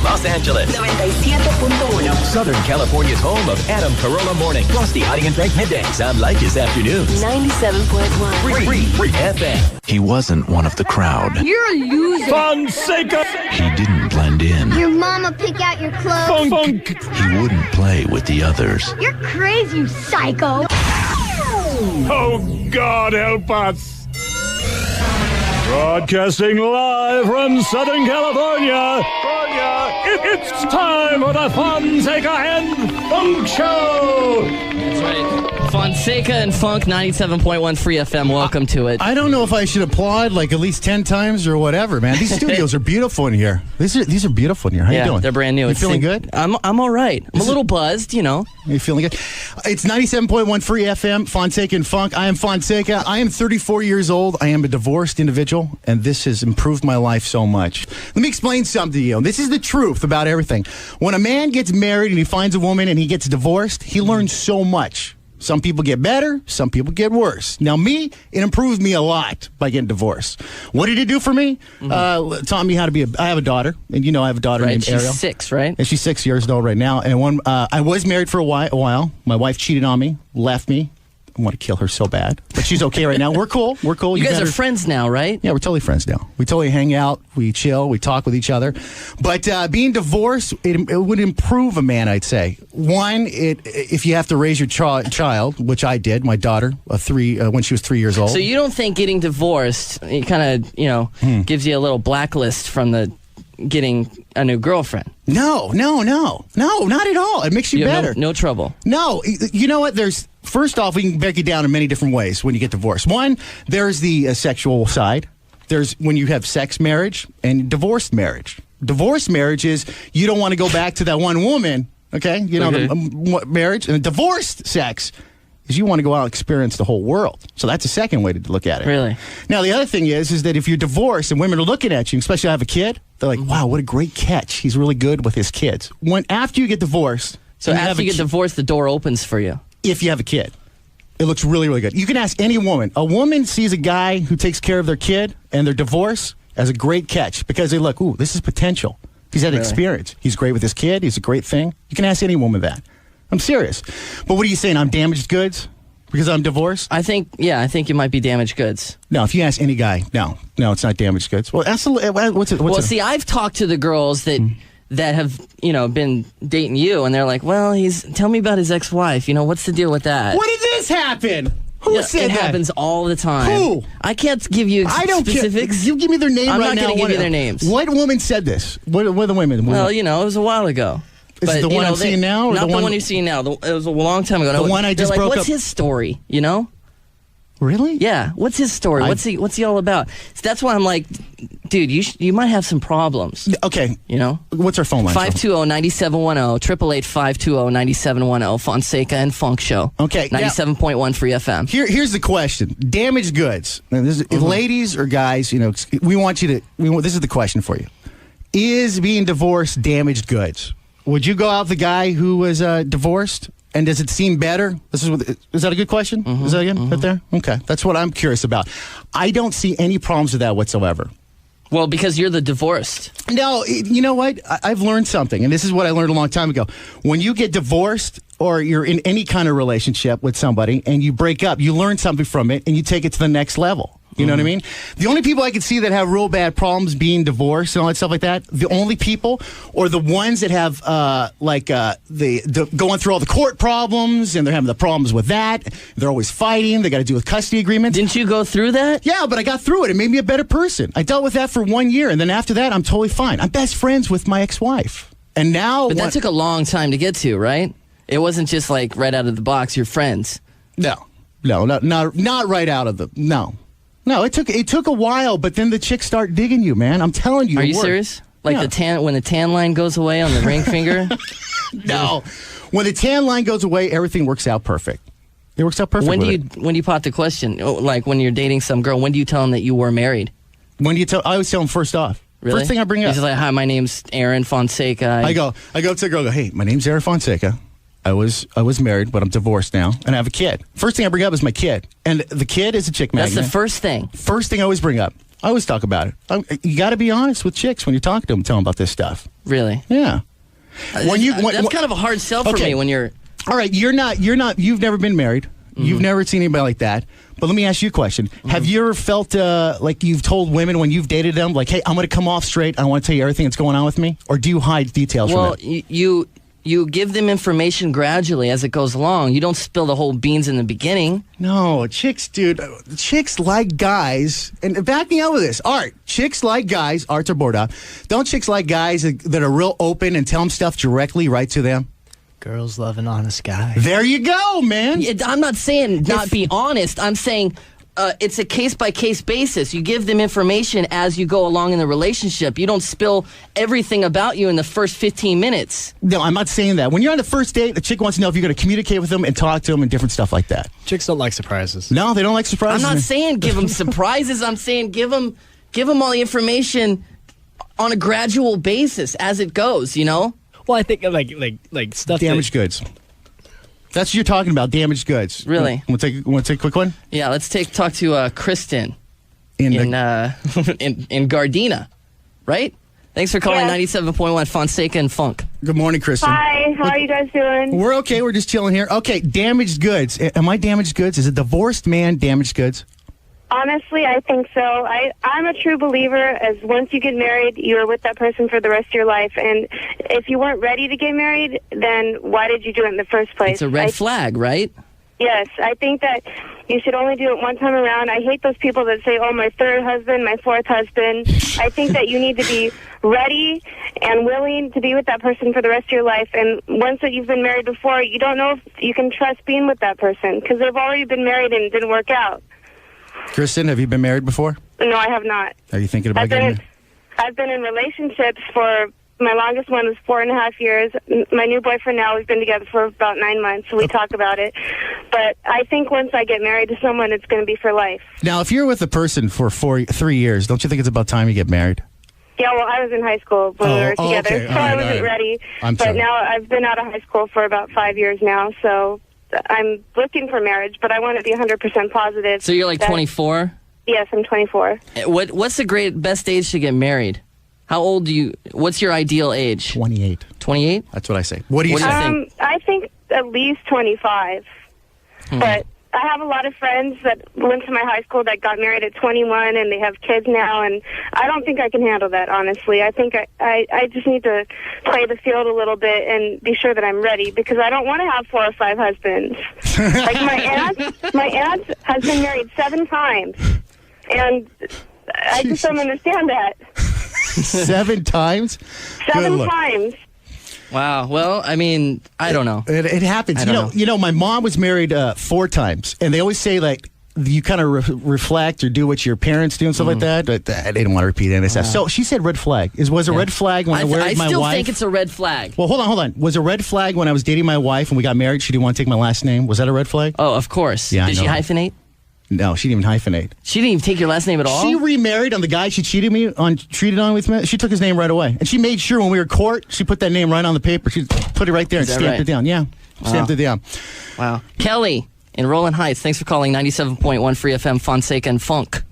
Los Angeles. 97.1. Southern California's home of Adam Carolla Morning. Plus the Audie and Frank middays on Leykis afternoons. 97.1. Free FM. He wasn't one of the crowd. You're a loser. Fonseca! He didn't blend in. Your mama pick out your clothes. Funk! He wouldn't play with the others. You're crazy, you psycho. Oh, God help us! Broadcasting live from Southern California, it's time for the Fonseca and Funk Show! That's right. Fonseca and Funk, 97.1 Free FM. Welcome to it. I don't know if I should applaud like at least 10 times or whatever, man. These studios are beautiful in here. These are beautiful in here. How you doing? They're brand new. You feeling good? I'm all right. I'm a little buzzed, you know. You feeling good? It's 97.1 Free FM, Fonseca and Funk. I am Fonseca. I am 34 years old. I am a divorced individual, and this has improved my life so much. Let me explain something to you. This is the truth about everything. When a man gets married and he finds a woman and he gets divorced, he learns so much. Some people get better, some people get worse. Now, me, it improved me a lot by getting divorced. What did it do for me? Taught me how to be I have a daughter, and you know I have a daughter named Ariel. She's 6, right? And she's 6 years old right now. And I was married for a while. My wife cheated on me, left me. I want to kill her so bad. But she's okay right now. We're cool. You guys are friends now, right? Yeah, we're totally friends now. We totally hang out. We chill. We talk with each other. But being divorced, it would improve a man, I'd say. One, if you have to raise your child, which I did, my daughter, when she was 3 years old. So you don't think getting divorced, it kind of, gives you a little blacklist from the getting a new girlfriend? No, not at all. It makes you better. No trouble. No, you know what? First off, we can break it down in many different ways when you get divorced. One, there's the sexual side. There's when you have sex marriage and divorced marriage. Divorced marriage is you don't want to go back to that one woman, okay? The marriage. And divorced sex is you want to go out and experience the whole world. So that's a second way to look at it. Really? Now, the other thing is that if you're divorced and women are looking at you, especially I have a kid, they're like, wow, what a great catch. He's really good with his kids. After you get divorced... So after you get divorced, the door opens for you? If you have a kid. It looks really, really good. You can ask any woman. A woman sees a guy who takes care of their kid and their divorce as a great catch because they look, ooh, this is potential. He's had experience. He's great with his kid. He's a great thing. You can ask any woman that. I'm serious. But what are you saying? I'm damaged goods because I'm divorced? I think you might be damaged goods. No, if you ask any guy, no, it's not damaged goods. Well, see, I've talked to the girls that have, been dating you, and they're like, well, tell me about his ex-wife. What's the deal with that? When did this happen? Who said it that? happens all the time. Who? I can't give you specifics. Care. You give me their name I'm right now. I'm not going to give you their names. What woman said this? What are the women? Well, it was a while ago. Is it the one I'm seeing now? Or not the one you're seeing now. It was a long time ago. The one I just broke up. What's his story, Really? Yeah. What's his story? What's he all about? So that's why I'm like, dude, you might have some problems. Okay. What's our phone line? 520-9710, 888-520-9710, Fonseca and Funk Show. Okay. 97.1 Free FM. Here's the question. Damaged goods. Now, ladies or guys, we want you to, this is the question for you. Is being divorced damaged goods? Would you go out with the guy who was divorced? And does it seem better? Is that a good question? Is that again right there? Okay, that's what I'm curious about. I don't see any problems with that whatsoever. Well, because you're the divorced. No, you know what? I've learned something, and this is what I learned a long time ago. When you get divorced or you're in any kind of relationship with somebody and you break up, you learn something from it and you take it to the next level. You know what I mean? The only people I can see that have real bad problems being divorced and all that stuff like that, the only people or the ones that have the going through all the court problems and they're having the problems with that. They're always fighting. They got to deal with custody agreements. Didn't you go through that? Yeah, but I got through it. It made me a better person. I dealt with that for 1 year, and then after that, I'm totally fine. I'm best friends with my ex-wife. And now... But that took a long time to get to, right? It wasn't just like right out of the box, you're friends. No, not right out of the... No, it took a while, but then the chicks start digging you, man. I'm telling you. Are you serious? Like when the tan line goes away on the ring finger? No. When the tan line goes away, everything works out perfect. It works out perfect. When do you pot the question? Like when you're dating some girl, when do you tell them that you were married? When do you tell? I always tell them first off. Really? First thing I bring up. He's like, hi, my name's Aaron Fonseca. I go up to the girl. Hey, my name's Aaron Fonseca. I was married, but I'm divorced now, and I have a kid. First thing I bring up is my kid, and the kid is a chick magnet. That's the first thing. First thing I always bring up. I always talk about it. You got to be honest with chicks when you're talking to them. Tell them about this stuff. Really? Yeah. That's kind of a hard sell for me when you're... All right, you've never been married. Mm-hmm. You've never seen anybody like that. But let me ask you a question. Mm-hmm. Have you ever felt like you've told women when you've dated them, like, hey, I'm going to come off straight. I want to tell you everything that's going on with me? Or do you hide details from them? Well, you give them information gradually as it goes along. You don't spill the whole beans in the beginning. No, chicks like guys, and back me up with this. Art, chicks like guys, Art or Borda, don't chicks like guys that are real open and tell them stuff directly right to them? Girls love an honest guy. There you go, man. I'm not saying not be honest. I'm saying it's a case-by-case basis. You give them information as you go along in the relationship. You don't spill everything about you in the first 15 minutes. No, I'm not saying that. When you're on the first date, a chick wants to know if you're going to communicate with them and talk to them and different stuff like that. Chicks don't like surprises. No, they don't like surprises. I'm not saying give them surprises. I'm saying give them all the information on a gradual basis as it goes, you know? Well, I think like stuff. Damaged goods. That's what you're talking about, damaged goods. Really? Want to take a quick one? Yeah, let's talk to Kristen in Gardena, right? Thanks for calling 97.1 Fonseca and Funk. Good morning, Kristen. Hi, how are you guys doing? We're okay. We're just chilling here. Okay, damaged goods. Am I damaged goods? Is a divorced man damaged goods? Honestly, I think so. I'm a true believer as once you get married, you're with that person for the rest of your life. And if you weren't ready to get married, then why did you do it in the first place? It's a red flag, right? Yes, I think that you should only do it one time around. I hate those people that say, oh, my third husband, my fourth husband. I think that you need to be ready and willing to be with that person for the rest of your life. And once that you've been married before, you don't know if you can trust being with that person because they've already been married and it didn't work out. Kristen, have you been married before? No, I have not. Are you thinking about getting married? I've been in relationships for, my longest one was 4.5 years. My new boyfriend now, we've been together for about 9 months, so we talk about it. But I think once I get married to someone, it's going to be for life. Now, if you're with a person for 3 years, don't you think it's about time you get married? Yeah, well, I was in high school when we were together, okay. so I wasn't ready. But now I've been out of high school for about 5 years now, so I'm looking for marriage, but I want to be 100% positive. So you're like 24? Yes, I'm 24. What's the best age to get married? How old what's your ideal age? 28. 28? That's what I say. What do you think? I think at least 25. But I have a lot of friends that went to my high school that got married at 21 and they have kids now, and I don't think I can handle that, honestly. I think I just need to play the field a little bit and be sure that I'm ready because I don't want to have 4 or 5 husbands. Like my aunt has been married 7 times, and I just don't understand that. 7 times? 7 times. Wow. Well, I mean, I don't know. It happens. You know, my mom was married 4 times, and they always say like you kind of reflect or do what your parents do and stuff like that. But I didn't want to repeat any of that. So she said red flag. Was a red flag when I married my wife? I still think it's a red flag. Well, hold on. Was a red flag when I was dating my wife and we got married? She didn't want to take my last name. Was that a red flag? Oh, of course. Yeah, Did she hyphenate? No, she didn't even hyphenate. She didn't even take your last name at all? She remarried on the guy she cheated on with me. She took his name right away. And she made sure when we were in court, she put that name right on the paper. She put it right there and stamped it down. Yeah, stamped it down. Wow. Kelly in Rolling Heights, thanks for calling 97.1 Free FM, Fonseca and Funk.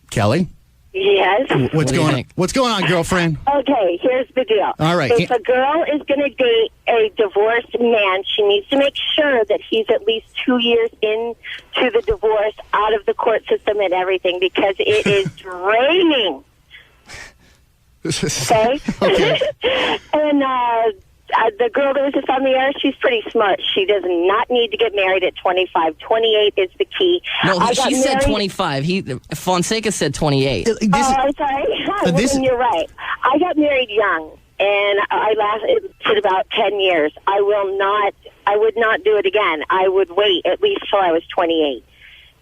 Kelly? Yes. What's going on? What's going on, girlfriend? Okay, here's the deal. All right. If a girl is going to date a divorced man, she needs to make sure that he's at least 2 years into the divorce, out of the court system and everything, because it is draining. Okay? And the girl that was just on the air, she's pretty smart. She does not need to get married at 25. 28 is the key. No, she said 25. Fonseca said 28. I'm sorry. Well, then you're right. I got married young, and I lasted about 10 years. I would not do it again. I would wait at least till I was 28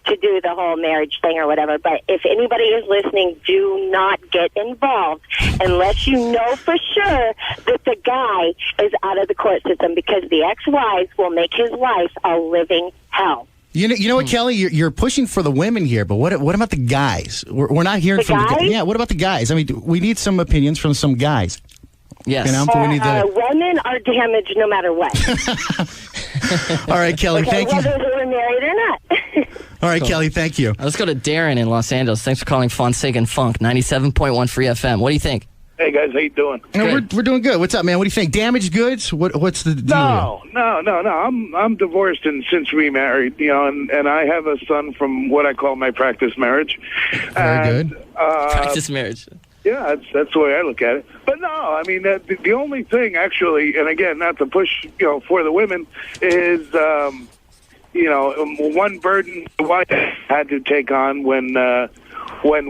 to do the whole marriage thing or whatever. But if anybody is listening, do not get involved unless you know for sure that the guy is out of the court system, because the ex-wives will make his life a living hell. You know what, Kelly? You're pushing for the women here, but what about the guys? We're not hearing from the guys. Yeah, what about the guys? I mean, we need some opinions from some guys. Yes. You know, women are damaged no matter what. All right, Kelly, thank you. Whether they were married or not. All right, Cool. Kelly, thank you. Let's go to Darren in Los Angeles. Thanks for calling Fonseca and Funk, 97.1 Free FM. What do you think? Hey guys, how you doing? We're doing good. What's up, man? What do you think? Damaged goods? What's the deal? No. I'm divorced and since remarried, and I have a son from what I call my practice marriage. Very good. Practice marriage. Yeah, that's the way I look at it. But no, I mean, the only thing actually, and again, not to push, for the women, is, one burden the wife had to take on when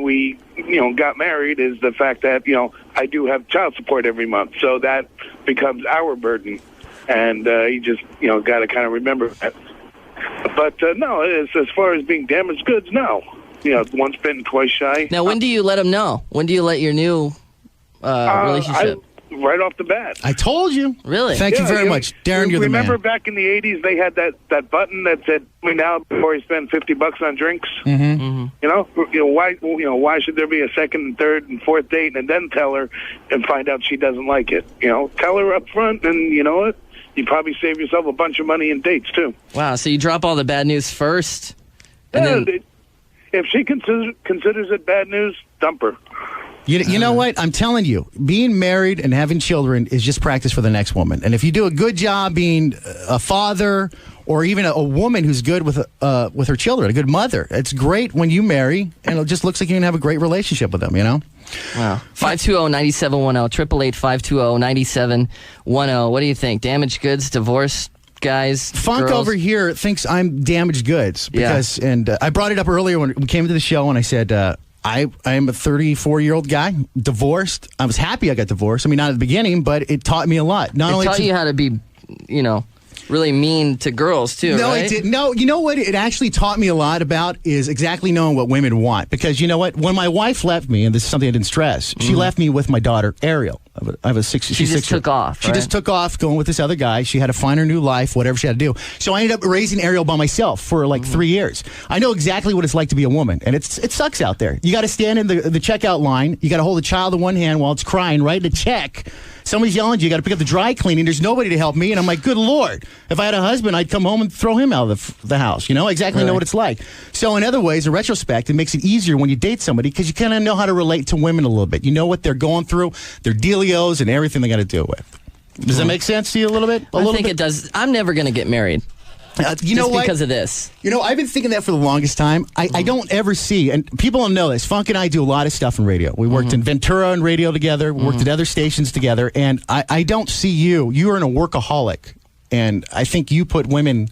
we, got married is the fact that, I do have child support every month. So that becomes our burden. And you just, got to kind of remember that. But no, as far as being damaged goods, no. Once bitten, twice shy. Now, when do you let them know? When do you let your new relationship? Right off the bat. I told you. Really? Thank you very much. Darren, you're the man. Remember back in the 80s, they had that button that said, "Me now before you spend $50 on drinks." Mm-hmm. Why should there be a second and third and fourth date and then tell her and find out she doesn't like it? Tell her up front, and you know what? You probably save yourself a bunch of money in dates too. Wow. So you drop all the bad news first, and then if she considers it bad news, dump her. You know what? I'm telling you, being married and having children is just practice for the next woman. And if you do a good job being a father or even a woman who's good with her children, a good mother, it's great when you marry, and it just looks like you can have a great relationship with them, Wow. 520-9710, 888-520-9710. What do you think? Damaged goods, divorce, guys, Funk girls? over here thinks I'm damaged goods because, and I brought it up earlier when we came into the show, and I said, I am a 34-year-old guy, divorced. I was happy I got divorced. I mean, not at the beginning, but it taught me a lot. It taught you how to be, really mean to girls, too, No, right? it didn't. No, you know what it actually taught me a lot about is exactly knowing what women want. Because you know what? When my wife left me, and this is something I didn't stress, she left me with my daughter, Ariel. I have a six. She just took off, She just took off going with this other guy. She had to find her new life, whatever she had to do. So I ended up raising Ariel by myself for like 3 years. I know exactly what it's like to be a woman, and it sucks out there. You got to stand in the checkout line. You got to hold the child in one hand while it's crying, write a check. Somebody's yelling at you. You got to pick up the dry cleaning. There's nobody to help me, and I'm like, good Lord. If I had a husband, I'd come home and throw him out of the house. Exactly know what it's like. So in other ways, in retrospect, it makes it easier when you date somebody because you kind of know how to relate to women a little bit. You know what they're going through, their dealios, and everything they got to deal with. Does that make sense to you a little bit? I think it does. I'm never going to get married. You know what? Because of this. I've been thinking that for the longest time. I don't ever see, and people don't know this, Funk and I do a lot of stuff in radio. We worked in Ventura and radio together. We worked at other stations together, and I don't see you. You are a workaholic, and I think you put women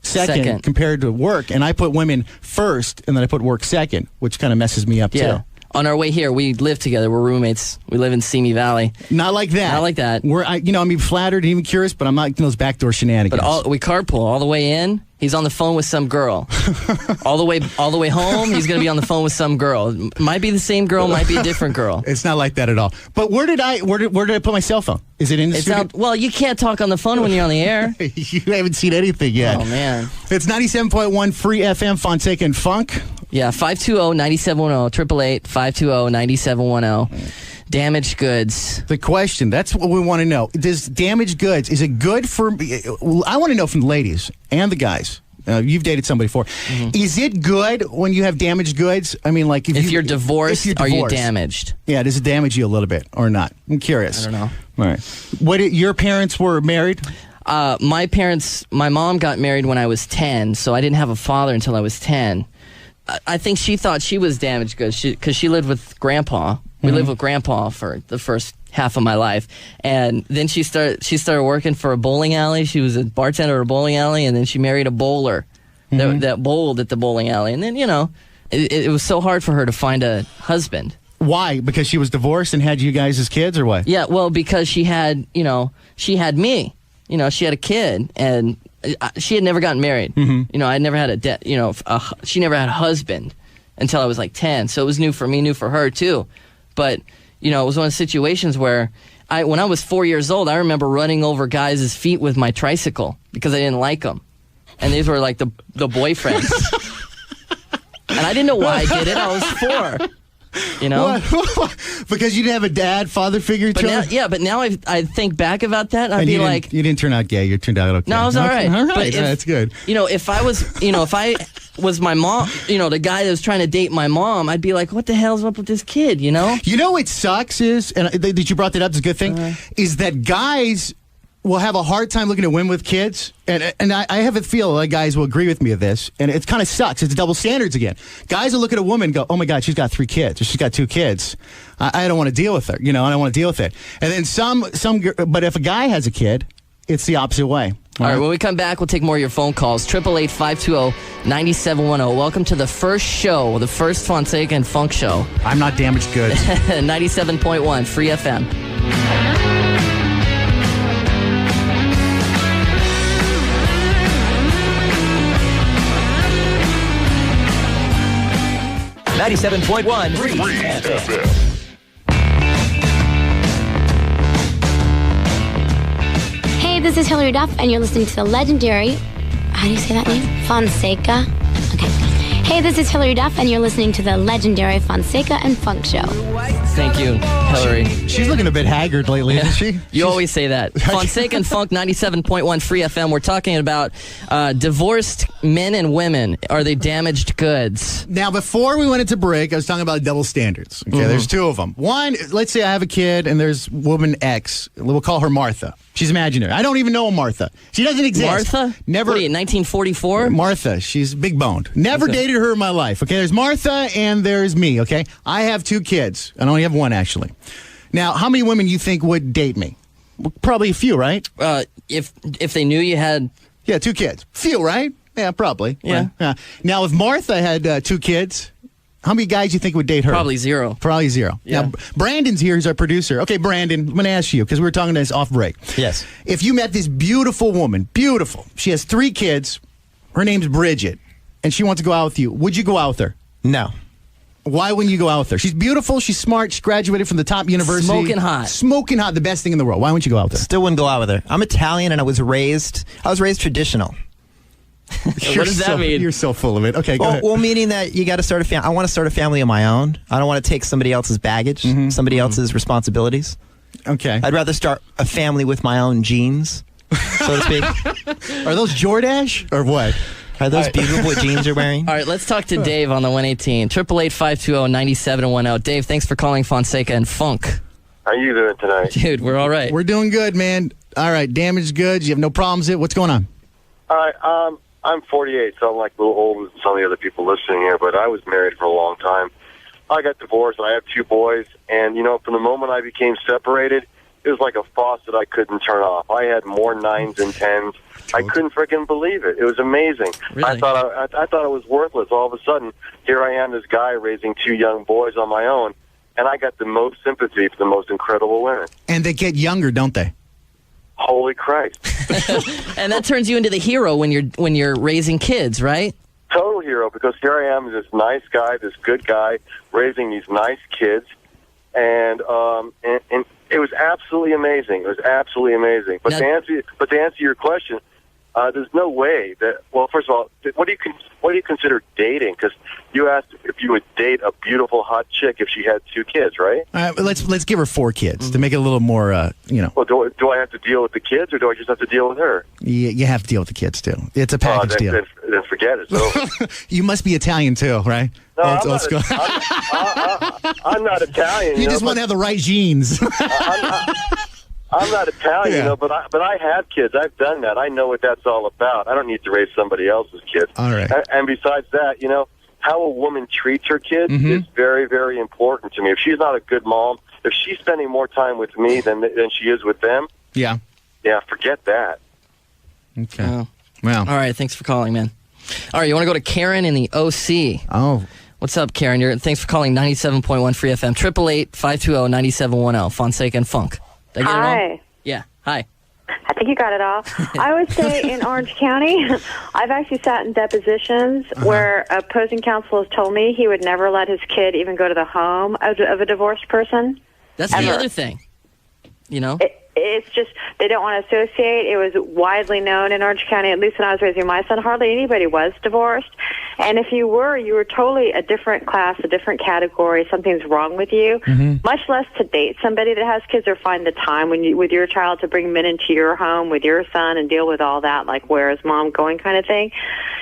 second compared to work, and I put women first, and then I put work second, which kind of messes me up too. On our way here, we live together. We're roommates. We live in Simi Valley. Not like that. Not like that. I'm flattered and even curious, but I'm not in those backdoor shenanigans. But we carpool all the way in. He's on the phone with some girl. all the way home, he's going to be on the phone with some girl. Might be the same girl, might be a different girl. It's not like that at all. But where did I put my cell phone? Is it in the studio? Well, you can't talk on the phone when you're on the air. You haven't seen anything yet. Oh, man. It's 97.1 Free FM, Fonseca and Funk. Yeah, 520-9710, 888-520-9710. Damaged goods. The question, that's what we want to know. Does damaged goods, is it good for, I want to know from the ladies and the guys. You've dated somebody before. Is it good when you have damaged goods? I mean, like if you're divorced, are you damaged? Yeah, does it damage you a little bit or not? I'm curious. I don't know. All right. Your parents were married? My mom got married when I was 10, so I didn't have a father until I was 10. I think she thought she was damaged goods because she lived with Grandpa. We lived with Grandpa for the first half of my life, and then she started working for a bowling alley. She was a bartender at a bowling alley, and then she married a bowler that bowled at the bowling alley. And then it was so hard for her to find a husband. Why? Because she was divorced and had you guys as kids, or what? Yeah, well, because she had me. She had a kid, and she had never gotten married. I never had she never had a husband until I was like 10. So it was new for me, new for her too. But, it was one of the situations where when I was 4 years old, I remember running over guys' feet with my tricycle because I didn't like them. And these were like the boyfriends. And I didn't know why I did it. I was 4. Because you didn't have a dad, father figure? But now I think back about that, I'd be like... You didn't turn out gay. You turned out okay. No, I was all right. All right, that's good. If I was, was my mom, the guy that was trying to date my mom, I'd be like, what the hell's up with this kid, You know what sucks is, and that you brought that up, it's a good thing, is that guys will have a hard time looking at women with kids, and I have a feel like guys will agree with me of this, and it kind of sucks. It's double standards again. Guys will look at a woman and go, oh my God, she's got 3 kids, or she's got 2 kids. I don't want to deal with her, I don't want to deal with it. And then but if a guy has a kid, it's the opposite way. All right, when we come back, we'll take more of your phone calls. 888-520-9710. Welcome to the first show, the first Fonseca and Funk show. I'm not damaged goods. 97.1 Free FM. 97.1 Free FM. Hey, this is Hillary Duff, and you're listening to the legendary, how do you say that name? Fonseca? Okay. Hey, this is Hillary Duff, and you're listening to the legendary Fonseca and Funk show. Thank you, Hillary. She's looking a bit haggard lately, isn't she? You always say that. Fonseca and Funk, 97.1 Free FM. We're talking about divorced men and women. Are they damaged goods? Now, before we went into break, I was talking about double standards. Okay, There's 2 of them. One, let's say I have a kid, and there's woman X. We'll call her Martha. She's imaginary. I don't even know a Martha. She doesn't exist. Martha? Never. What are you, 1944? Martha. She's big boned. Never dated her in my life. Okay, there's Martha and there's me. Okay, I have 2 kids. I only have 1 actually. Now, how many women you think would date me? Well, probably a few, right? If they knew you had 2 kids, few, right? Yeah, probably. Yeah. Right? Now, if Martha had 2 kids. How many guys do you think would date her? Probably 0. Probably 0. Yeah. Now, Brandon's here. He's our producer. Okay, Brandon, I'm going to ask you, because we were talking this off break. Yes. If you met this beautiful woman, beautiful, she has 3 kids, her name's Bridget, and she wants to go out with you, would you go out with her? No. Why wouldn't you go out with her? She's beautiful, she's smart, she graduated from the top university. Smoking hot. Smoking hot, the best thing in the world. Why wouldn't you go out with her? Still wouldn't go out with her. I'm Italian, and I was raised traditional. What does that mean? You're so full of it. Okay, go ahead. Well, meaning that you got to start a family. I want to start a family of my own. I don't want to take somebody else's baggage, somebody else's responsibilities. Okay. I'd rather start a family with my own genes, so to speak. Are those Jordache or what? Are those beautiful jeans you're wearing? All right, let's talk to Dave on the 118. 888-520-9710. Dave, thanks for calling Fonseca and Funk. How you doing tonight? Dude, we're all right. We're doing good, man. All right, damaged goods. You have no problems with it. What's going on? All right, I'm 48, so I'm like a little older than some of the other people listening here, but I was married for a long time. I got divorced. I have 2 boys, and, from the moment I became separated, it was like a faucet I couldn't turn off. I had more 9s and 10s. I couldn't freaking believe it. It was amazing. Really? I thought it was worthless. All of a sudden, here I am, this guy raising 2 young boys on my own, and I got the most sympathy for the most incredible women. And they get younger, don't they? Holy Christ. And that turns you into the hero when you're raising kids, right? Total hero, because here I am, this nice guy, this good guy, raising these nice kids, and it was absolutely amazing. It was absolutely amazing. But to answer your question, there's no way that. Well, first of all, what do you consider dating? Because you asked if you would date a beautiful hot chick if she had 2 kids, right? Let's give her 4 kids to make it a little more, Well, do I have to deal with the kids, or do I just have to deal with her? You have to deal with the kids too. It's a package deal. Then forget it. So. You must be Italian too, right? No, I'm not Italian. You just want to have the right genes. I'm not Italian, but I have kids. I've done that. I know what that's all about. I don't need to raise somebody else's kids. All right. And besides that, how a woman treats her kids is very, very important to me. If she's not a good mom, if she's spending more time with me than she is with them, yeah, forget that. Okay. Oh. Wow. All right, thanks for calling, man. All right, you want to go to Karen in the OC? Oh. What's up, Karen? Thanks for calling 97.1 Free FM. 888-520-9710. Fonseca and Funk. Did I get it all? Yeah. Hi. I think you got it all. I would say in Orange County, I've actually sat in depositions where opposing counsel has told me he would never let his kid even go to the home of a divorced person. That's the other thing. it's just they don't want to associate. It was widely known in Orange County, at least when I was raising my son, hardly anybody was divorced. And if you were totally a different class, a different category. Something's wrong with you. Much less to date somebody that has kids or find the time with your child to bring them into your home with your son and deal with all that, like where is mom going kind of thing.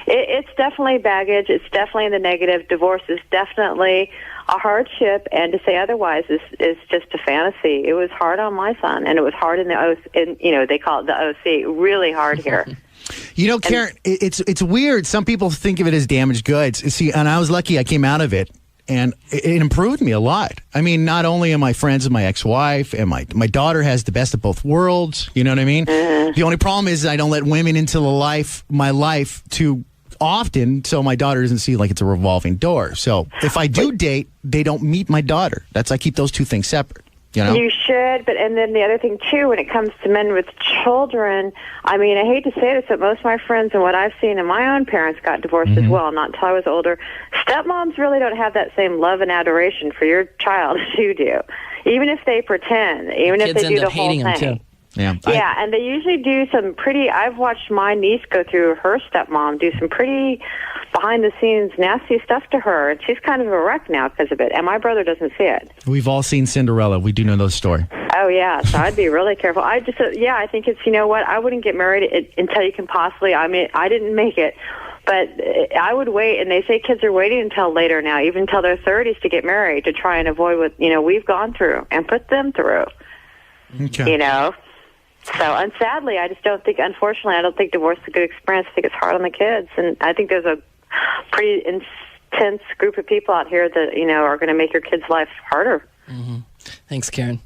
It's definitely baggage. It's definitely in the negative. Divorce is definitely a hardship, and to say otherwise is just a fantasy. It was hard on my son, and it was hard in the OC, they call it the OC, really hard here. You know, Karen, it's weird. Some people think of it as damaged goods. See, and I was lucky I came out of it, and it improved me a lot. I mean, not only am I friends with my ex-wife, and my daughter has the best of both worlds, you know what I mean? The only problem is I don't let women into my life too often, so my daughter doesn't see like it's a revolving door. So if I do date, they don't meet my daughter. I keep those two things separate. You know? You should, and then the other thing too, when it comes to men with children, I mean, I hate to say this, but most of my friends and what I've seen, and my own parents got divorced as well, not until I was older. Stepmoms really don't have that same love and adoration for your child as you do, even if they pretend, even if they do the whole thing. Yeah, and they usually do some pretty. I've watched my niece go through her stepmom do some pretty behind-the-scenes nasty stuff to her, and she's kind of a wreck now because of it. And my brother doesn't see it. We've all seen Cinderella. We do know those stories. Oh yeah, so I'd be really careful. I think it's what I wouldn't get married until you can possibly. I mean, I didn't make it. But I would wait, and they say kids are waiting until later now, even until their 30s, to get married to try and avoid what we've gone through and put them through. Okay. So, and sadly, unfortunately, I don't think divorce is a good experience. I think it's hard on the kids. And I think there's a pretty intense group of people out here that, are going to make your kids' life harder. Thanks, Karen.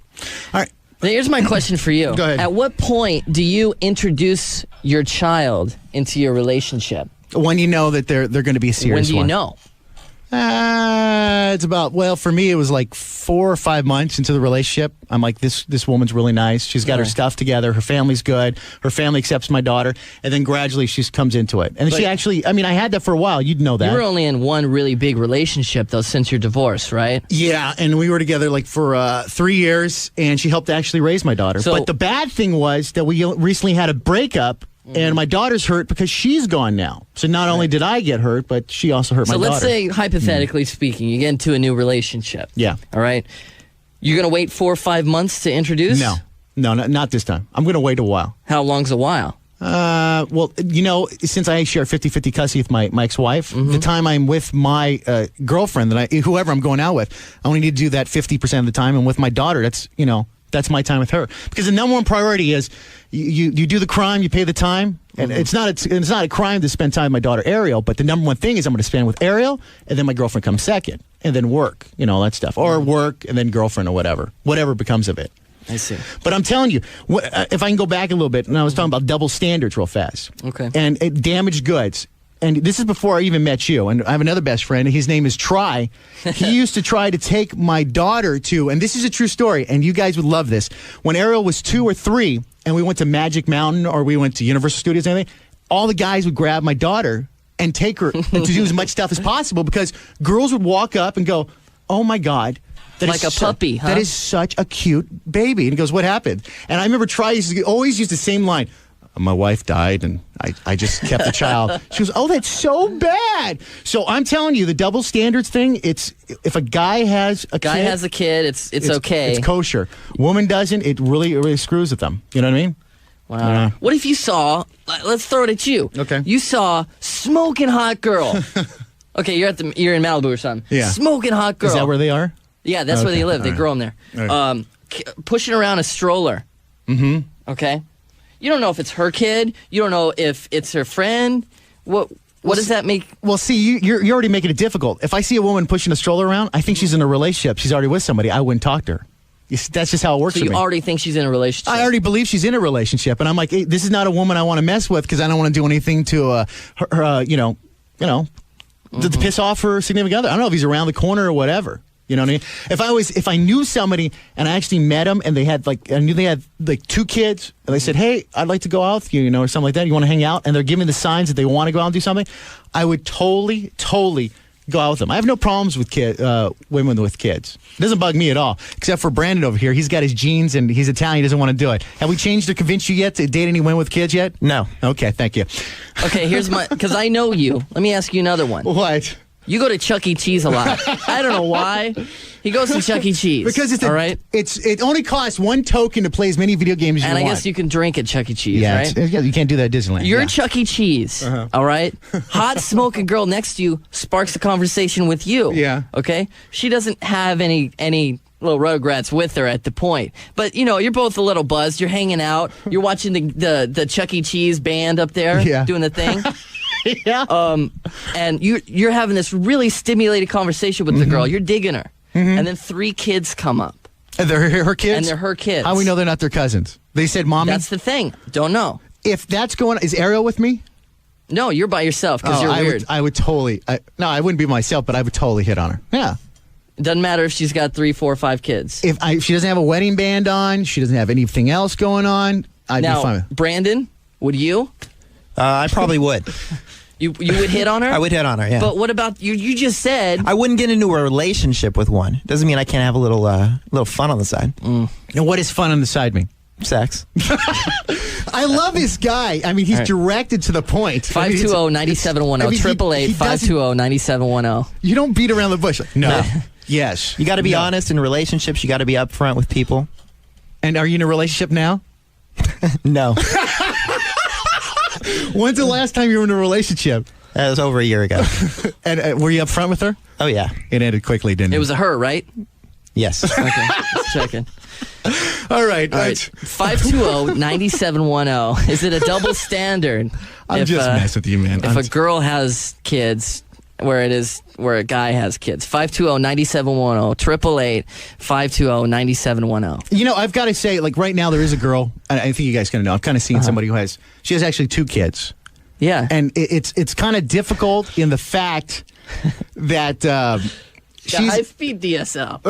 All right. Now, here's my question for you. Go ahead. At what point do you introduce your child into your relationship? When you know that they're going to be a serious one. When do you know? It's about, for me, it was like 4 or 5 months into the relationship. I'm like, this woman's really nice. She's got her stuff together. Her family's good. Her family accepts my daughter. And then gradually she comes into it. And she actually, I had that for a while. You'd know that. You were only in one really big relationship, though, since your divorce, right? Yeah, and we were together for 3 years, and she helped actually raise my daughter. But the bad thing was that we recently had a breakup. And my daughter's hurt because she's gone now. So not only did I get hurt, but she also hurt my daughter. So let's say, hypothetically speaking, you get into a new relationship. Yeah. All right? You're going to wait 4 or 5 months to introduce? No, not this time. I'm going to wait a while. How long's a while? Since I share 50-50 custody with my ex-wife, the time I'm with my girlfriend, whoever I'm going out with, I only need to do that 50% of the time. And with my daughter, that's my time with her. Because the number one priority is you do the crime, you pay the time. And it's not a crime to spend time with my daughter, Ariel, but the number one thing is I'm going to spend with Ariel, and then my girlfriend comes second. And then work, all that stuff. Or work, and then girlfriend, or whatever becomes of it. I see. But I'm telling you, if I can go back a little bit, and I was talking about double standards real fast. Okay. And damaged goods. And this is before I even met you. And I have another best friend. His name is Try. He used to try to take my daughter to, and this is a true story, and you guys would love this. When Ariel was 2 or 3, and we went to Magic Mountain or we went to Universal Studios or anything, all the guys would grab my daughter and take her to do as much stuff as possible because girls would walk up and go, oh, my God. Like a puppy, huh? That is such a cute baby. And he goes, what happened? And I remember Try always used the same line. My wife died, and I just kept the child. She goes, oh, that's so bad. So I'm telling you, the double standards thing, it's if a guy has a kid, it's okay. It's kosher. Woman doesn't, it really screws with them. You know what I mean? Wow. Yeah. What if you saw, let's throw it at you. Okay. You saw smoking hot girl. Okay, you're in Malibu or something. Yeah. Smoking hot girl. Is that where they are? Yeah, that's where they live. They grow them there. Right. Pushing around a stroller. Mm-hmm. Okay. You don't know if it's her kid. You don't know if it's her friend. What does that make? Well, see, you're already making it difficult. If I see a woman pushing a stroller around, I think she's in a relationship. She's already with somebody. I wouldn't talk to her. That's just how it works for me. So you already think she's in a relationship? I already believe she's in a relationship. And I'm like, hey, this is not a woman I want to mess with because I don't want to do anything to her, to piss off her significant other. I don't know if he's around the corner or whatever. You know what I mean? If I knew somebody and I actually met them and I knew they had 2 kids and they said, hey, I'd like to go out with you, or something like that. You want to hang out? And they're giving me the signs that they want to go out and do something. I would totally go out with them. I have no problems with women with kids. It doesn't bug me at all, except for Brandon over here. He's got his genes and he's Italian. He doesn't want to do it. Have we changed or convinced you yet to date any women with kids yet? No. Okay, thank you. Okay, because I know you. Let me ask you another one. What? You go to Chuck E. Cheese a lot. I don't know why. He goes to Chuck E. Cheese. Because all right? It only costs one token to play as many video games as you want. And I guess you can drink at Chuck E. Cheese, yeah, right? Yeah, you can't do that at Disneyland. You're at Chuck E. Cheese, all right? Hot smoking girl next to you sparks a conversation with you. Yeah. Okay? She doesn't have any little Rugrats with her at the point. But, you're both a little buzzed. You're hanging out. You're watching the Chuck E. Cheese band up there doing the thing. Yeah. And you're having this really stimulated conversation with the girl. You're digging her. And then 3 kids come up. And they're her kids? And they're her kids. How do we know they're not their cousins? They said mommy? That's the thing. Don't know. If that's going on, is Ariel with me? No, you're by yourself because you're weird. I would totally, no, I wouldn't be myself, but I would totally hit on her. Yeah. It doesn't matter if she's got 3, 4, 5 kids. If she doesn't have a wedding band on, she doesn't have anything else going on, I'd be fine with it. Brandon, would you? I probably would. You would hit on her? I would hit on her, yeah. But what about you? You just said I wouldn't get into a relationship with one. Doesn't mean I can't have a little fun on the side. And what does fun on the side mean? Sex. I love this guy. I mean, he's directed to the point. 520-9710. 888-520-9710. You don't beat around the bush. No. Yes. You got to be honest in relationships. You got to be upfront with people. And are you in a relationship now? No. When's the last time you were in a relationship? That was over a year ago. And were you up front with her? Oh, yeah. It ended quickly, didn't it? It was a her, right? Yes. Okay, just checking. All right. 520-9710. Is it a double standard? I'm just messing with you, man. If a girl has kids, where a guy has kids. 520-9710. 888-520-9710. I've got to say, like right now, there is a girl. I think you guys kind of know. I've kind of seen somebody she has actually 2 kids. Yeah. And it's kind of difficult in the fact that she's high-speed DSL.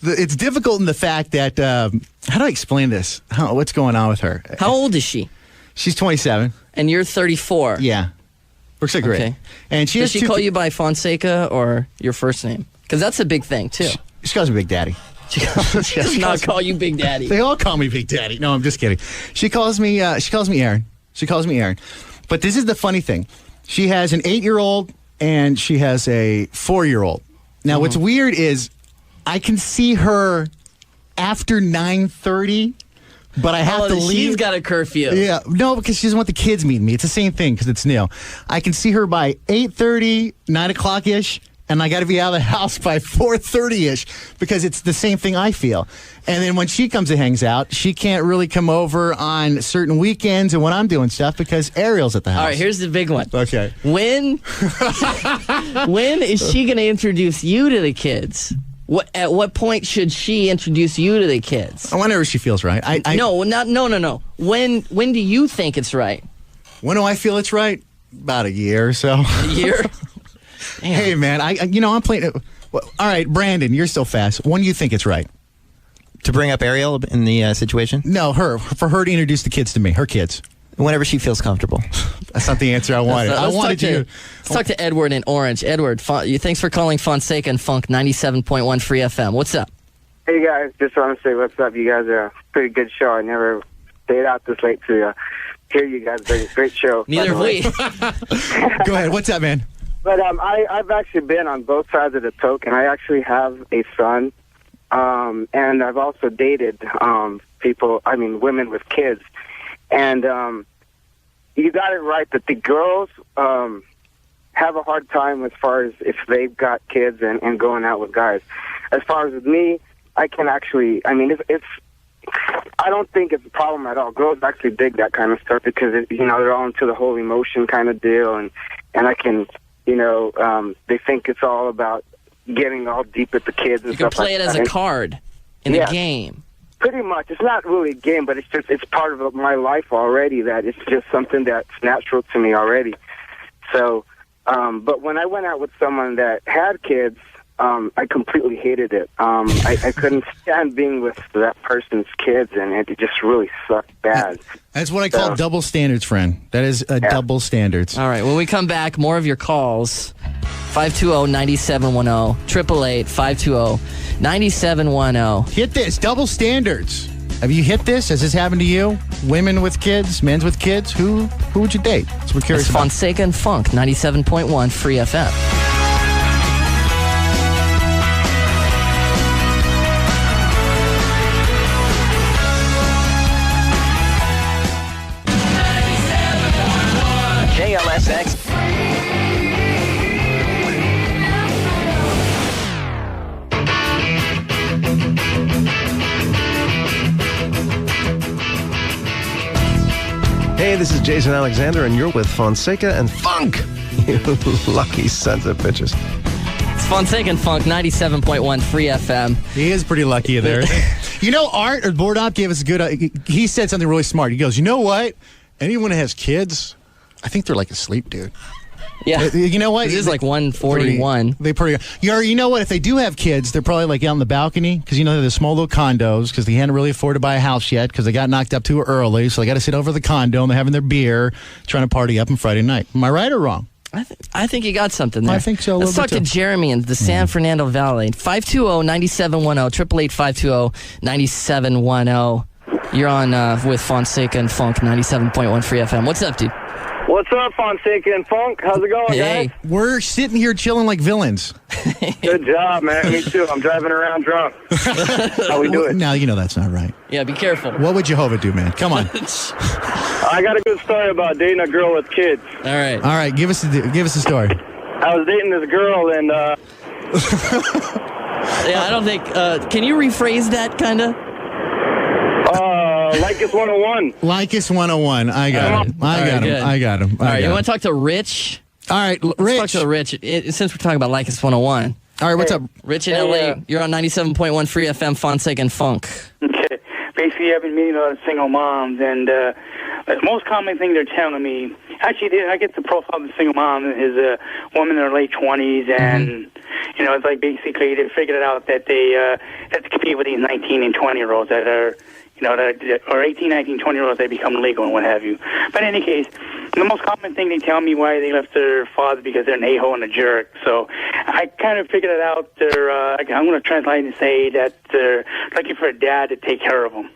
It's difficult in the fact that how do I explain this? What's going on with her? How old is she? She's 27. And you're 34. Yeah. Works like great. Okay. And Does she call you by Fonseca or your first name? Because that's a big thing, too. She calls me Big Daddy. She does not call you Big Daddy. They all call me Big Daddy. No, I'm just kidding. She calls me Aaron. She calls me Aaron. But this is the funny thing. She has an 8-year-old and she has a 4-year-old. Now, what's weird is I can see her after 9:30, but I have to leave. She's got a curfew. Yeah. No, because she doesn't want the kids meeting me. It's the same thing because it's new. I can see her by 8:30, 9 o'clock-ish, and I got to be out of the house by 4:30-ish because it's the same thing I feel. And then when she comes and hangs out, she can't really come over on certain weekends and when I'm doing stuff because Ariel's at the house. All right, here's the big one. Okay. When is she going to introduce you to the kids? At what point should she introduce you to the kids? Whenever she feels right. No. When do you think it's right? When do I feel it's right? About a year or so. A year? Hey, man, I'm playing. All right, Brandon, you're so fast. When do you think it's right? To bring up Ariel in the situation? No, for her to introduce the kids to me, her kids. Whenever she feels comfortable. That's not the answer I wanted. Let's talk to Edward in Orange. Edward, thanks for calling Fonseca and Funk 97.1 Free FM. What's up? Hey, guys. Just want to say what's up. You guys are a pretty good show. I never stayed out this late to hear you guys. Great show. Neither have we. Go ahead. What's up, man? But I've actually been on both sides of the token. I actually have a son, and I've also dated women with kids. And you got it right that the girls have a hard time as far as if they've got kids and going out with guys. As far as with me, I can actually, it's I don't think it's a problem at all. Girls actually dig that kind of stuff because, they're all into the whole emotion kind of deal. And I can... they think it's all about getting all deep at the kids and stuff like that. You can play it as a card in a game. Pretty much. It's not really a game, but it's part of my life already, that it's just something that's natural to me already. So, but when I went out with someone that had kids, I completely hated it. I couldn't stand being with that person's kids, and it just really sucked bad. That's what I call double standards, friend. That is double standards. All right, when we come back, more of your calls. 520-9710. 888-520-9710. Hit this. Double standards. Have you hit this? Has this happened to you? Women with kids, men with kids? Who would you date? That's what we're curious It's about. Fonseca and Funk, 97.1 Free FM. KLSX. Hey, this is Jason Alexander, and you're with Fonseca and Funk. You lucky sons of bitches. It's Fonseca and Funk, 97.1 Free FM. He is pretty lucky there. You know, Art or Board Op gave us a good... he said something really smart. He goes, you know what? Anyone who has kids, I think they're like asleep, dude. Yeah. You know what? It is like 141. They pretty. You know what? If they do have kids, they're probably like out on the balcony because they're the small little condos because they hadn't really afforded to buy a house yet because they got knocked up too early. So they got to sit over the condo and they're having their beer, trying to party up on Friday night. Am I right or wrong? I think you got something there. I think so. Let's talk to Jeremy in the San Fernando Valley. 520-9710. 888-520-9710. You're on with Fonseca and Funk, 97.1 Free FM. What's up, dude? What's up, Fonseca and Funk? How's it going, guys? We're sitting here chilling like villains. Good job, man. Me too. I'm driving around drunk. How we do it? Now, you know that's not right. Yeah, be careful. What would Jehovah do, man? Come on. I got a good story about dating a girl with kids. All right. All right, give us a story. I was dating this girl, and yeah, I don't think. Can you rephrase that, kind of? Lycus 101. Lycus 101. I got him. I got him. All right, you want to talk to Rich? All right, Rich. Let's talk to Rich. Since we're talking about Lycus 101. All right, what's up? Rich in LA. You're on 97.1 Free FM, Fonseca and Funk. Okay. Basically, I've been meeting a lot of single moms, and the most common thing they're telling me, actually, I get the profile of the single mom is a woman in her late 20s, and, it's like basically they figured it out that they have to compete with these 19 and 20-year-olds that are, or 18, 19, 20-year-olds, they become legal and what have you. But in any case, the most common thing they tell me why they left their father because they're an a-hole and a jerk. So I kind of figured it out. I'm going to translate and say that they're looking for a dad to take care of them.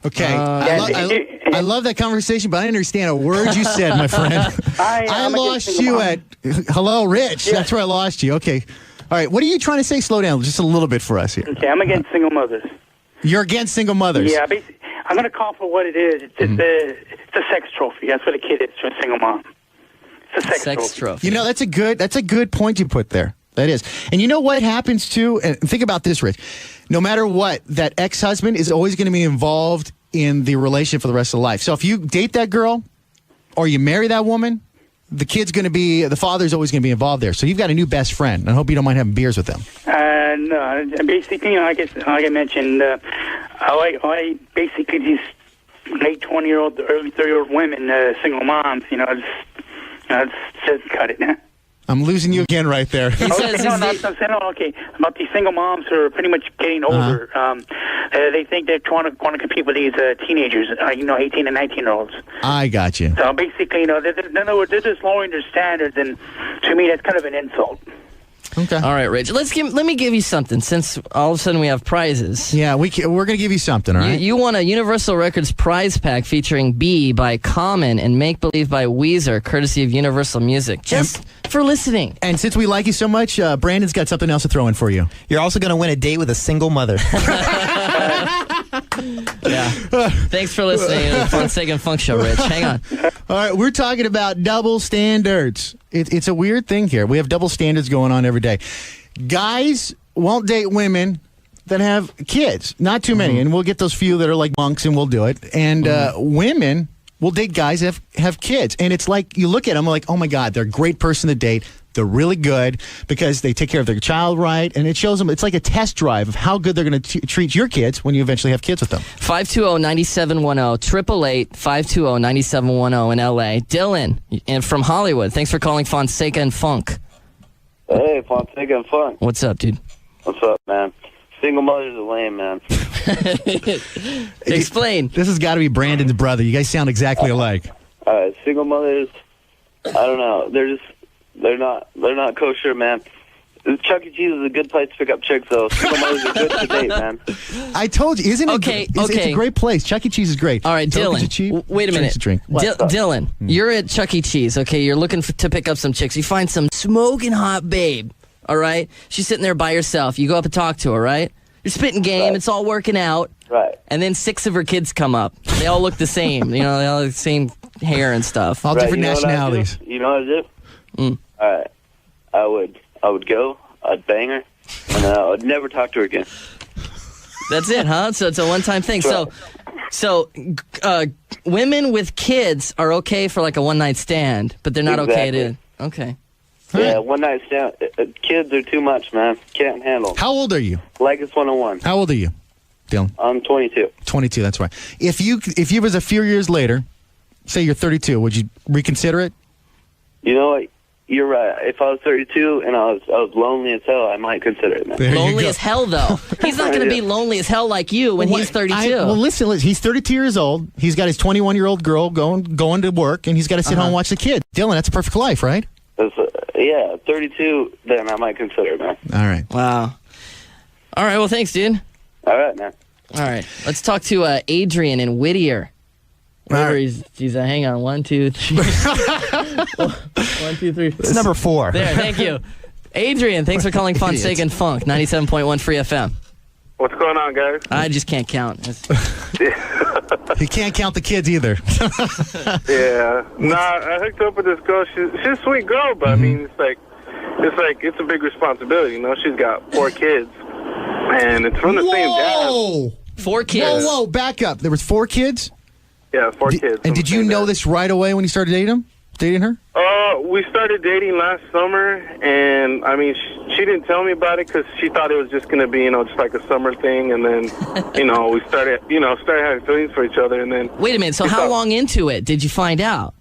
Okay, I love that conversation, but I didn't understand a word you said, my friend. I lost you at hello, Rich. Yeah. That's where I lost you. Okay, all right. What are you trying to say? Slow down just a little bit for us here. Okay, I'm against single mothers. You're against single mothers? Yeah, basically, I'm going to call for what it is. It's a sex trophy. That's what a kid is to a single mom. It's a sex trophy. That's a good point you put there. That is. And you know what happens too? And think about this, Rich. No matter what, that ex-husband is always going to be involved in the relationship for the rest of life. So if you date that girl or you marry that woman, the father's always going to be involved there. So you've got a new best friend. I hope you don't mind having beers with them. No, basically, like I mentioned, I basically these late 20-year-old, early 30-year-old women, single moms, just cut it. I'm losing you again right there. Okay. About these single moms who are pretty much getting older. They think they're trying to compete with these teenagers, 18 and 19-year-olds. I got you. So basically, they're just lowering their standards, and to me, that's kind of an insult. Okay. All right, Rich. Let me give you something. Since all of a sudden we have prizes. Yeah, we're going to give you something. All right. You won a Universal Records prize pack featuring "Be" by Common and "Make Believe" by Weezer, courtesy of Universal Music. Just for listening. And since we like you so much, Brandon's got something else to throw in for you. You're also going to win a date with a single mother. Yeah. Thanks for listening to the Fonseca and Funk Show, Rich. Hang on. All right, we're talking about double standards. It's a weird thing here. We have double standards going on every day. Guys won't date women that have kids. Not too many. And we'll get those few that are like monks and we'll do it. And women will date guys that have kids. And it's like, you look at them like, oh my God, they're a great person to date. They're really good because they take care of their child right. And it shows them, it's like a test drive of how good they're going to treat your kids when you eventually have kids with them. 520-9710, 888-520-9710 in L.A. Dylan and from Hollywood. Thanks for calling Fonseca and Funk. Hey, Fonseca and Funk. What's up, dude? What's up, man? Single mothers are lame, man. Explain. This has got to be Brandon's brother. You guys sound exactly alike. Single mothers, I don't know. They're not kosher, man. Chuck E. Cheese is a good place to pick up chicks, though. Single mothers are good to date, man. I told you, isn't it? Okay, It's a great place. Chuck E. Cheese is great. All right, Dylan. Wait a minute. Dylan, you're at Chuck E. Cheese. Okay, you're looking to pick up some chicks. You find some smoking hot babe. All right, she's sitting there by herself. You go up and talk to her. Right? You're spitting game. Right. It's all working out. Right. And then 6 of her kids come up. They all look the same. They all have the same hair and stuff. All different nationalities. You know what I do? All right. I would go. I'd bang her, and I would never talk to her again. That's it, huh? So it's a one-time thing. Right. So women with kids are okay for like a one-night stand, but they're not okay to... Okay. Yeah, one-night stand. Kids are too much, man. Can't handle them. How old are you? Like it's 101. How old are you, Dylan? I'm 22. 22, that's right. If you was a few years later, say you're 32, would you reconsider it? You know what? You're right. If I was 32 and I was lonely as hell, I might consider it, man. Lonely as hell, though. He's not going to be lonely as hell like you when he's 32. Listen, he's 32 years old. He's got his 21-year-old girl going to work, and he's got to sit home and watch the kid. Dylan, that's a perfect life, right? Yeah, 32, then I might consider it, man. All right. Wow. All right, well, thanks, dude. All right, man. All right, let's talk to Adrian in Whittier. He's hang on. 1, 2, 3. 1, 2, 3. It's number 4. There, thank you. Adrian, thanks for calling Fonseca and Funk, 97.1 Free FM. What's going on, guys? I just can't count. He can't count the kids either. Yeah. I hooked up with this girl. She's a sweet girl, but I mean, it's a big responsibility. You know, she's got 4 kids, and it's from the same dad. 4 kids. Whoa, back up. There was 4 kids? Yeah, 4 kids. And did you know this right away when you started dating her? We started dating last summer, and I mean, she didn't tell me about it because she thought it was just going to be, just like a summer thing. And then, we started having feelings for each other. And then, wait a minute. So how long into it did you find out?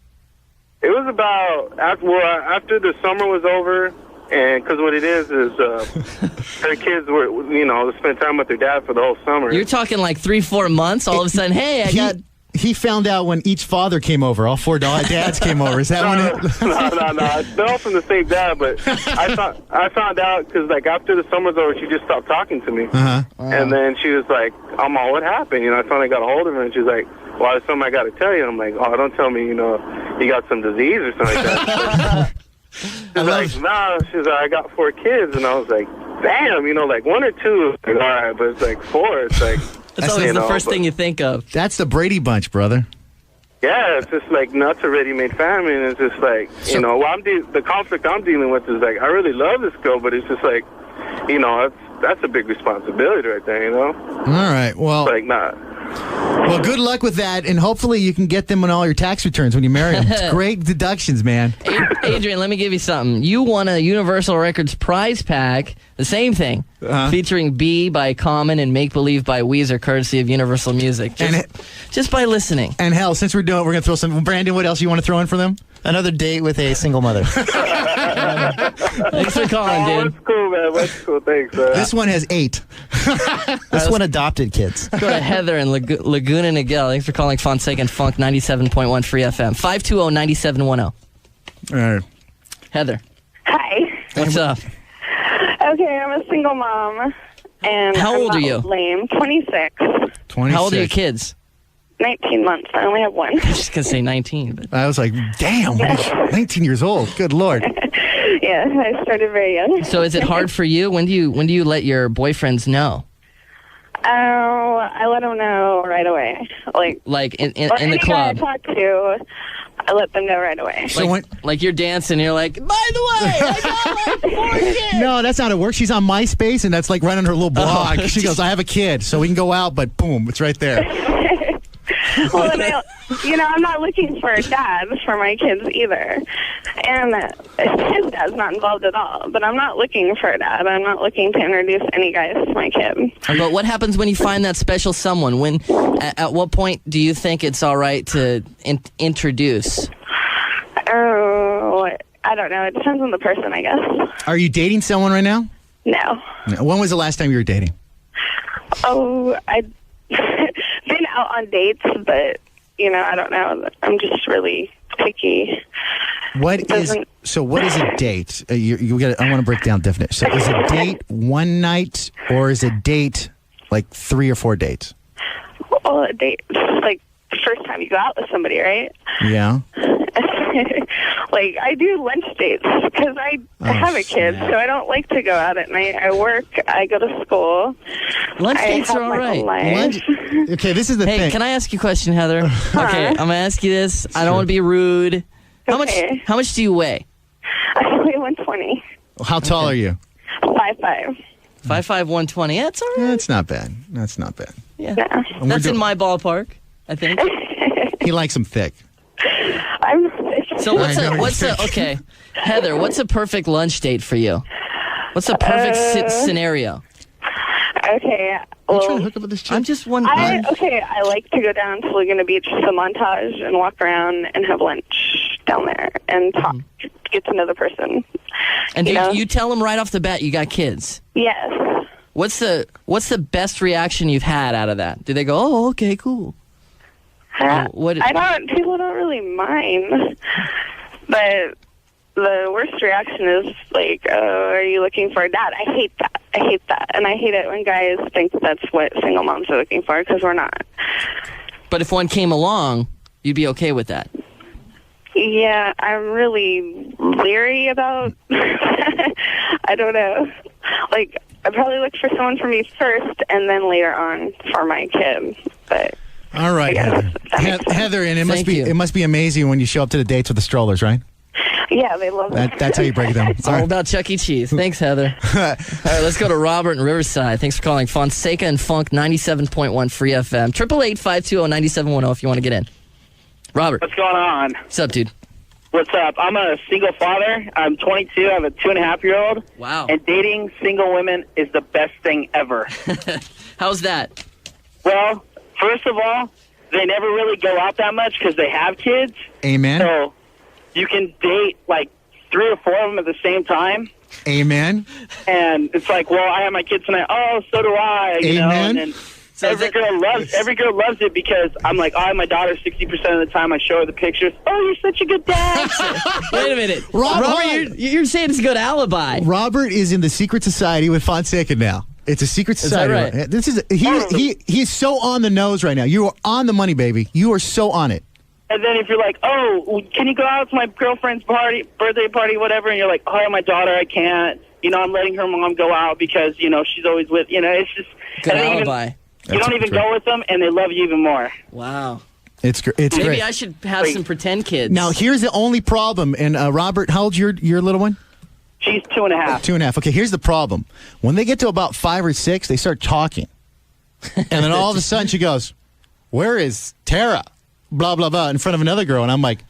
It was about after the summer was over, and because what it is her kids were, spend time with their dad for the whole summer. You're talking like 3-4 months. All of a sudden, hey, He found out when each father came over. All 4 dads came over. Is that No. They're all from the same dad, but I found out because, after the summer's over, she just stopped talking to me. And then she was like, what happened? I finally got a hold of her, and she's like, well, there's something I got to tell you. I'm like, don't tell me, you got some disease or something like that. She's like, no. She's like, I got 4 kids. And I was like, damn, 1 or 2, all right, but it's like 4. It's like... That's always the first thing you think of. That's the Brady Bunch, brother. Yeah, it's just like nuts a ready-made family, and it's just like, the conflict I'm dealing with is like, I really love this girl, but it's just like, that's a big responsibility right there, All right, well. Like, Well, good luck with that, and hopefully you can get them on all your tax returns when you marry them. It's great deductions, man. Adrian, let me give you something. You won a Universal Records prize pack, the same thing, featuring B by Common and Make Believe by Weezer, courtesy of Universal Music. Just by listening. And hell, since we're going to throw some. Brandon, what else you want to throw in for them? Another date with a single mother. Thanks for calling, dude. That's cool, man. That's cool. Thanks, man. This one has 8. This one adopted kids. Go to Heather in Laguna Niguel. Thanks for calling Fonseca and Funk, 97.1 Free FM. 520-9710. All right. Heather. Hi. What's up? Okay, I'm a single mom. And how old are you? Lame. 26. 26. How old are your kids? 19 months. I only have 1. I was just going to say 19. But... I was like, damn, 19 years old. Good Lord. Yeah, I started very young. So is it hard for you? When do you let your boyfriends know? I let them know right away. Like in the club? Guy I talk to, I let them know right away. So like you're dancing, you're like, by the way, I got like 4 kids. No, that's not how it works. She's on MySpace, and that's like right on her little blog. She goes, I have a kid, so we can go out, but boom, it's right there. Well, I'm not looking for a dad for my kids either. And his dad's not involved at all. But I'm not looking for a dad. I'm not looking to introduce any guys to my kid. But what happens when you find that special someone? At what point do you think it's all right to introduce? Oh, I don't know. It depends on the person, I guess. Are you dating someone right now? No. When was the last time you were dating? Oh, I've been out on dates, but, I don't know. I'm just really picky. What is a date? I want to break down definition. So is a date one night or is a date like 3 or 4 dates? Well, a date, like the first time you go out with somebody, right? Yeah. Like, I do lunch dates because I have a kid, so I don't like to go out at night. I work, I go to school. Lunch dates are all right. Okay, this is the thing. Hey, can I ask you a question, Heather? Okay, I'm going to ask you this. I don't want to be rude. How much do you weigh? I weigh 120. How tall are you? 5'5". 5'5", 120. That's all right. That's not bad. That's not bad. Yeah. That's in my ballpark, I think. He likes them thick. I'm So okay, Heather, what's a perfect lunch date for you? What's a perfect scenario? Okay, well, trying to hook up with this chick? I'm just wondering. I like to go down to Laguna Beach to Montage and walk around and have lunch down there and talk, get to know the person. And you tell them right off the bat you got kids? Yes. What's the best reaction you've had out of that? Do they go, "Oh, okay, cool"? People don't really mind, but the worst reaction is like, "Oh, are you looking for a dad?" I hate that, and I hate it when guys think that's what single moms are looking for, because we're not. But if one came along, you'd be okay with that? Yeah, I'm really leery about. I don't know. Like, I probably look for someone for me first, and then later on for my kid, but. All right, Heather. Heather, and it must be amazing when you show up to the dates with the strollers, right? Yeah, they love it. That's how you break it down. It's all about Chuck E. Cheese. Thanks, Heather. All right, let's go to Robert in Riverside. Thanks for calling Fonseca and Funk 97.1 Free FM. 888-520-9710 if you want to get in. Robert. What's going on? What's up, dude? What's up? I'm a single father. I'm 22. I have a 2.5-year-old. Wow. And dating single women is the best thing ever. How's that? Well, first of all, they never really go out that much because they have kids. Amen. So you can date like 3 or 4 of them at the same time. Amen. And it's like, well, I have my kids tonight. Oh, so do I. You know? And then every girl loves it because I'm like, I have my daughter 60% of the time. I show her the pictures. Oh, you're such a good dad. Wait a minute. Robert, you're saying it's a good alibi. Robert is in the secret society with Fonseca now. It's a secret society. Is that right? This is he is so on the nose right now. You are on the money, baby. You are so on it. And then if you're like, oh, can you go out to my girlfriend's birthday party, whatever, and you're like, oh, my daughter, I can't. You know, I'm letting her mom go out because, you know, she's always with, you know, it's just. Good alibi. You don't even go with them, and they love you even more. Wow. It's great. Maybe I should have some pretend kids. Now, here's the only problem. And Robert, how old's your little one? She's 2.5. 2.5. Okay, here's the problem. When they get to about 5 or 6, they start talking. And then all of a sudden she goes, where is Tara? Blah, blah, blah, in front of another girl. And I'm like,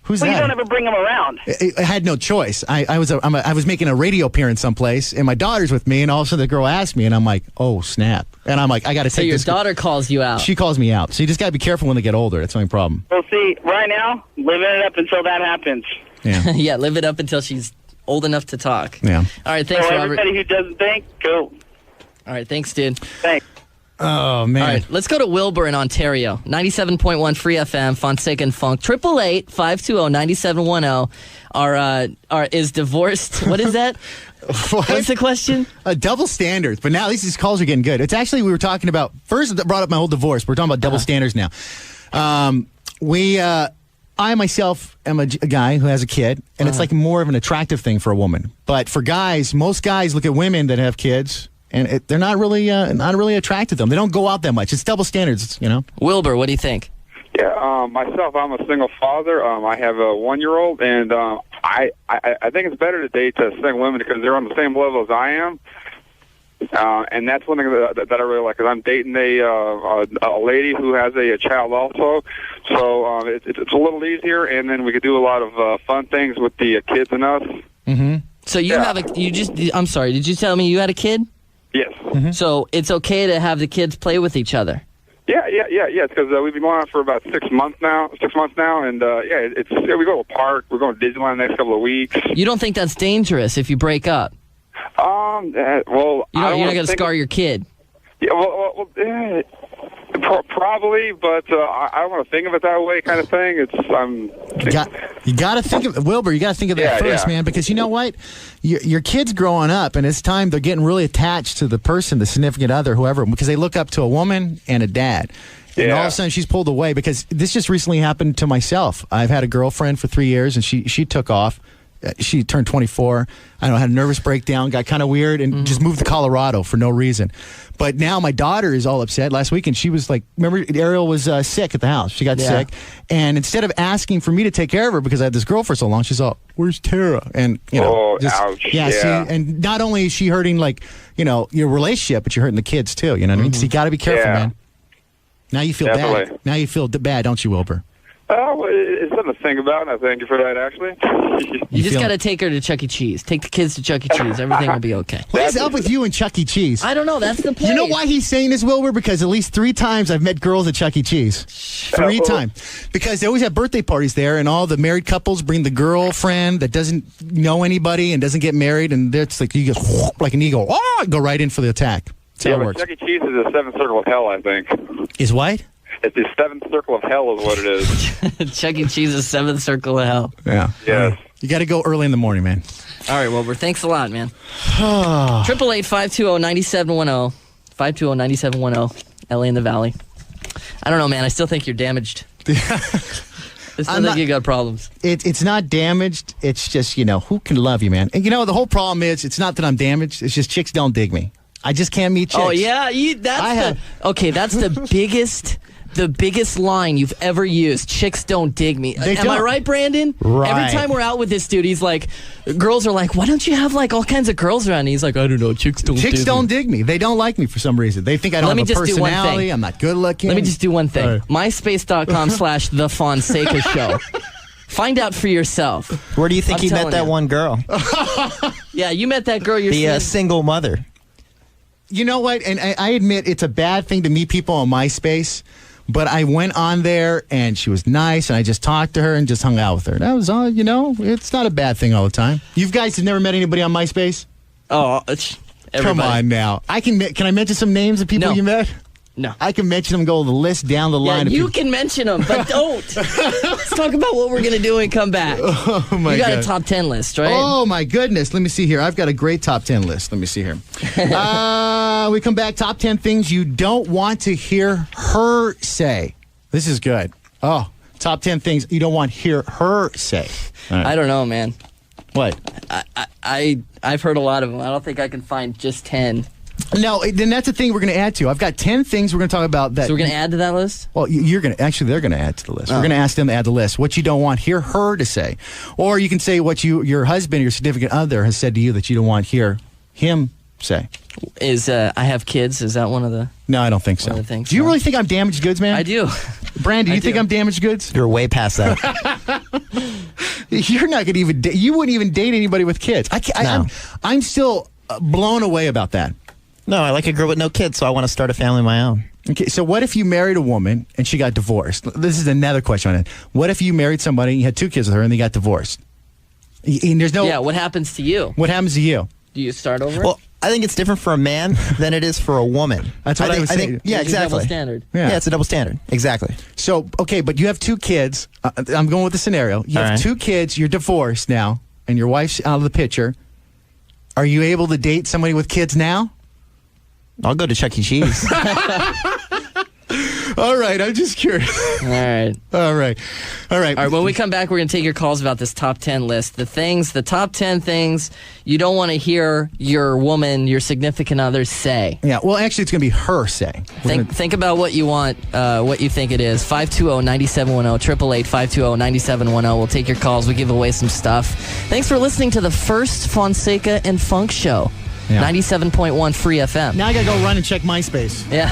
who's that? You don't ever bring them around. I had no choice. I was making a radio appearance someplace, and my daughter's with me, and all of a sudden the girl asked me, and I'm like, oh, snap. And I'm like, I got to take this. So your daughter calls you out. She calls me out. So you just got to be careful when they get older. That's the only problem. Well, see, right now, living it up until that happens. Yeah, yeah, live it up until she's old enough to talk. Yeah. All right, thanks, Robert. Everybody who doesn't think, go. All right, thanks, dude. Thanks. Oh, man. All right, let's go to Wilbur in Ontario. 97.1 Free FM, Fonseca and Funk. 888-520-9710 is divorced. What is that? What's the question? Double standards. But now these calls are getting good. It's actually, we were talking about, first brought up my whole divorce. We're talking about double standards now. I myself am a guy who has a kid, and it's like more of an attractive thing for a woman. But for guys, most guys look at women that have kids, and they're not really attracted to them. They don't go out that much. It's double standards, you know. Wilbur, what do you think? Yeah, myself, I'm a single father. I have a 1-year-old, and I think it's better to date single women because they're on the same level as I am. And that's one thing that I really like, because I'm dating a lady who has a child also. So it's a little easier, and then we could do a lot of fun things with the kids and us. Mm-hmm. So I'm sorry, did you tell me you had a kid? Yes. Mm-hmm. So it's okay to have the kids play with each other? Yeah, because we've been going on for about 6 months now, and we go to a park. We're going to Disneyland the next couple of weeks. You don't think that's dangerous if you break up? Well, you're not going to scar your kid. Yeah, probably, but I don't want to think of it that way, kind of thing. You got to think of Wilbur. You got to think of that first, man, because you know what? Your kid's growing up, and it's time they're getting really attached to the person, the significant other, whoever, because they look up to a woman and a dad. And all of a sudden, she's pulled away because this just recently happened to myself. I've had a girlfriend for 3 years, and she took off. She turned 24. I don't know, had a nervous breakdown, got kind of weird, and just moved to Colorado for no reason. But now my daughter is all upset. Last weekend, she was like, remember, Ariel was sick at the house. She got sick. And instead of asking for me to take care of her because I had this girl for so long, she's all, where's Tara? And, you know. Ouch. Yeah. See, and not only is she hurting, like, you know, your relationship, but you're hurting the kids, too. You know what I mean? So you got to be careful, man. Now you feel bad. Now you feel bad, don't you, Wilbur? Oh, it's something to think about, and I thank you for that, actually. You just got to take her to Chuck E. Cheese. Take the kids to Chuck E. Cheese. Everything will be okay. What is up with you and Chuck E. Cheese? I don't know. That's the place. You know why he's saying this, Wilbur? Because at least 3 times I've met girls at Chuck E. Cheese. 3 times. Because they always have birthday parties there, and all the married couples bring the girlfriend that doesn't know anybody and doesn't get married, and it's like you go like an eagle. Go right in for the attack. That's how it works. Chuck E. Cheese is the 7th circle of hell, I think. Is what? It's the 7th circle of hell is what it is. Chuck E. Cheese's 7th circle of hell. Yeah. Yes. You got to go early in the morning, man. All right, Wilbur. Thanks a lot, man. 888-520-9710. 520-9710. LA in the Valley. I don't know, man. I still think you're damaged. I still think you got problems. It's not damaged. It's just, you know, who can love you, man? And, you know, the whole problem is it's not that I'm damaged. It's just chicks don't dig me. I just can't meet chicks. Oh, yeah? That's the biggest line you've ever used. Chicks don't dig me. Am I right, Brandon? Right. Every time we're out with this dude, he's like, girls are like, why don't you have like all kinds of girls around? And he's like, I don't know, chicks don't dig me. They don't like me for some reason. They think I don't have a personality. I'm not good looking. Let me just do one thing. Right. MySpace.com/The Fonseca Show. Find out for yourself. Where do you think you met that one girl? Yeah, you met that girl. The single mother. You know what? And I admit it's a bad thing to meet people on MySpace, but I went on there and she was nice and I just talked to her and just hung out with her. That was all, you know, it's not a bad thing all the time. You guys have never met anybody on MySpace? Oh, come on now. Can I mention some names of people you met? No. I can mention them, go the list down the line. Yeah, you can mention them, but don't. Let's talk about what we're going to do and come back. Oh, my God. You got a top 10 list, right? Oh, my goodness. Let me see here. I've got a great top 10 list. Let me see here. We come back, top 10 things you don't want to hear her say. This is good. Oh, top 10 things you don't want to hear her say. Right. I don't know, man. What? I've heard a lot of them. I don't think I can find just 10. No, then that's the thing we're going to add to. I've got 10 things we're going to talk about. That. So we're going to add to that list? Well, they're going to add to the list. We're going to ask them to add the list. What you don't want hear her to say. Or you can say what your husband, your significant other has said to you that you don't want hear him say. Is I have kids, is that one of the... No, I don't think so. Do you really think I'm damaged goods, man? I do. Brandon, do you think I'm damaged goods? You're way past that. You're not going to even... You wouldn't even date anybody with kids. I'm still blown away about that. No, I like a girl with no kids, so I want to start a family of my own. Okay, so what if you married a woman and she got divorced? This is another question on it. What if you married somebody and you had 2 kids with her and they got divorced? And there's no... Yeah, what happens to you? What happens to you? Do you start over? Well, I think it's different for a man than it is for a woman. That's what I was saying. Yeah, exactly. Double standard. Yeah, it's a double standard. Exactly. So, okay, but you have 2 kids. I'm going with the scenario. You have 2 kids. You're divorced now, and your wife's out of the picture. Are you able to date somebody with kids now? I'll go to Chuck E. Cheese. All right, I'm just curious. All right. When we come back, we're going to take your calls about this top 10 list. The top 10 things you don't want to hear your woman, your significant other say. Yeah, well, actually, it's going to be her say. Think about what you want, what you think it is. 520-9710, 888-520-9710. We'll take your calls. We give away some stuff. Thanks for listening to the first Fonseca and Funk show. 97.1 Free FM. Now I got to go run and check MySpace. Yeah.